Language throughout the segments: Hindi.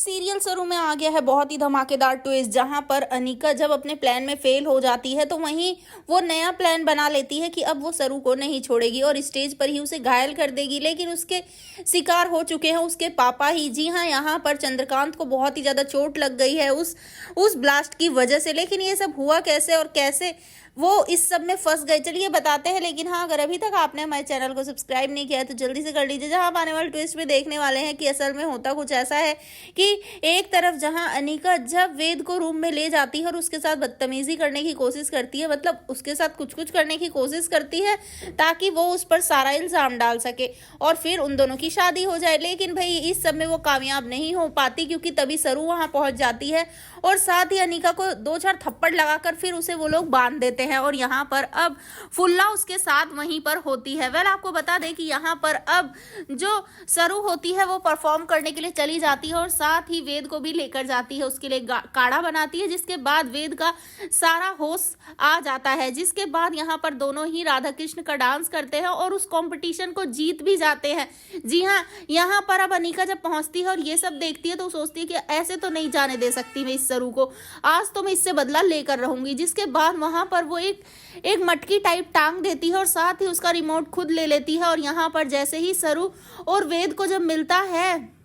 सीरियल शुरू में आ गया है बहुत ही धमाकेदार ट्विस्ट, जहां पर अनिका जब अपने प्लान में फेल हो जाती है तो वहीं वो नया प्लान बना लेती है कि अब वो सरू को नहीं छोड़ेगी और स्टेज पर ही उसे घायल कर देगी। लेकिन उसके शिकार हो चुके हैं उसके पापा ही। जी हाँ, यहाँ पर चंद्रकांत को बहुत ही ज्यादा चोट लग गई है उस ब्लास्ट की वजह से। लेकिन ये सब हुआ कैसे और कैसे वो इस सब में फंस गए, चलिए बताते हैं। लेकिन हाँ, अगर अभी तक आपने हमारे चैनल को सब्सक्राइब नहीं किया है तो जल्दी से कर लीजिए। जहाँ आप आने वाले ट्विस्ट में देखने वाले हैं कि असल में होता कुछ ऐसा है कि एक तरफ जहां अनिका जब वेद को रूम में ले जाती है और उसके साथ बदतमीजी करने की कोशिश करती है, मतलब उसके साथ कुछ कुछ करने की कोशिश करती है ताकि वो उस पर सारा इल्जाम डाल सके और फिर उन दोनों की शादी हो जाए। लेकिन भाई इस सब में वो कामयाब नहीं हो पाती, क्योंकि तभी सरू वहां पहुंच जाती है और साथ ही अनिका को 2-4 थप्पड़ लगाकर फिर उसे वो लोग बांध देते हैं। और यहाँ पर अब फुल्ला उसके साथ वहीं पर होती है। वेल, आपको बता दें कि यहाँ पर अब जो सरू होती है वो परफॉर्म करने के लिए चली जाती है और साथ ही वेद को भी लेकर जाती है, उसके लिए काढ़ा बनाती है, जिसके बाद वेद का सारा होश आ जाता है। जिसके बाद यहाँ पर दोनों ही राधा कृष्ण का डांस करते हैं और उस कंपटीशन को जीत भी जाते हैं। जी हाँ, यहाँ पर अब अनिका जब पहुंचती है और ये सब देखती है तो सोचती है कि ऐसे तो नहीं जाने दे सकती मैं इस सरू को, आज तो मैं इससे बदला लेकर रहूंगी। जिसके बाद वहां पर वो एक मटकी टाइप टांग देती है और साथ ही उसका रिमोट खुद ले लेती है। और यहाँ पर जैसे ही सरू और वेद को जब मिलता है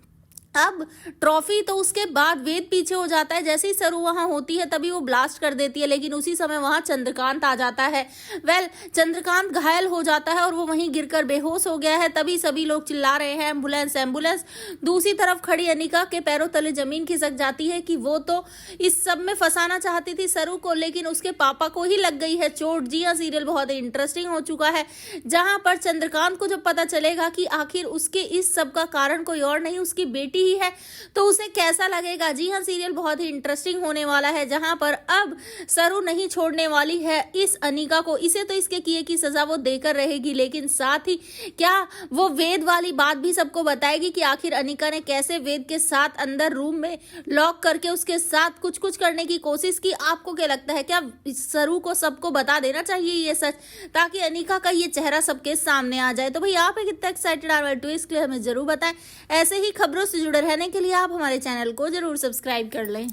अब ट्रॉफी, तो उसके बाद वेद पीछे हो जाता है। जैसे ही सरू वहां होती है तभी वो ब्लास्ट कर देती है, लेकिन उसी समय वहां चंद्रकांत आ जाता है। वेल, चंद्रकांत घायल हो जाता है और वो वहीं गिरकर बेहोश हो गया है। तभी सभी लोग चिल्ला रहे हैं एम्बुलेंस एम्बुलेंस। दूसरी तरफ खड़ी अनिका के पैरों तले जमीन खिसक जाती है कि वो तो इस सब में फंसाना चाहती थी सरू को, लेकिन उसके पापा को ही लग गई है चोट। जी हाँ, सीरियल बहुत ही इंटरेस्टिंग हो चुका है, जहां पर चंद्रकांत को जब पता चलेगा कि आखिर उसके इस सब का कारण कोई और नहीं उसकी बेटी ही है तो उसे कैसा लगेगा। जी हाँ, सीरियल बहुत ही इंटरेस्टिंग होने वाला है, जहां पर अब सरू नहीं छोड़ने वाली है इस अनिका को। इसे तो इसके किए की सजा वो देकर रहेगी, लेकिन साथ ही क्या वो वेद वाली बात भी सबको बताएगी कि आखिर अनिका ने कैसे वेद के साथ अंदर रूम में लॉक करके उसके साथ कुछ कुछ करने की कोशिश की। आपको क्या लगता है, क्या सरू को सबको बता देना चाहिए ये सच, ताकि अनिका का ये चेहरा सबके सामने आ जाए? तो भाई आप कितना एक्साइटेड आ रहे हैं ट्विस्ट के लिए हमें जरूर बताएं। ऐसे ही खबरों से जुड़े रहने के लिए आप हमारे चैनल को जरूर सब्सक्राइब कर लें।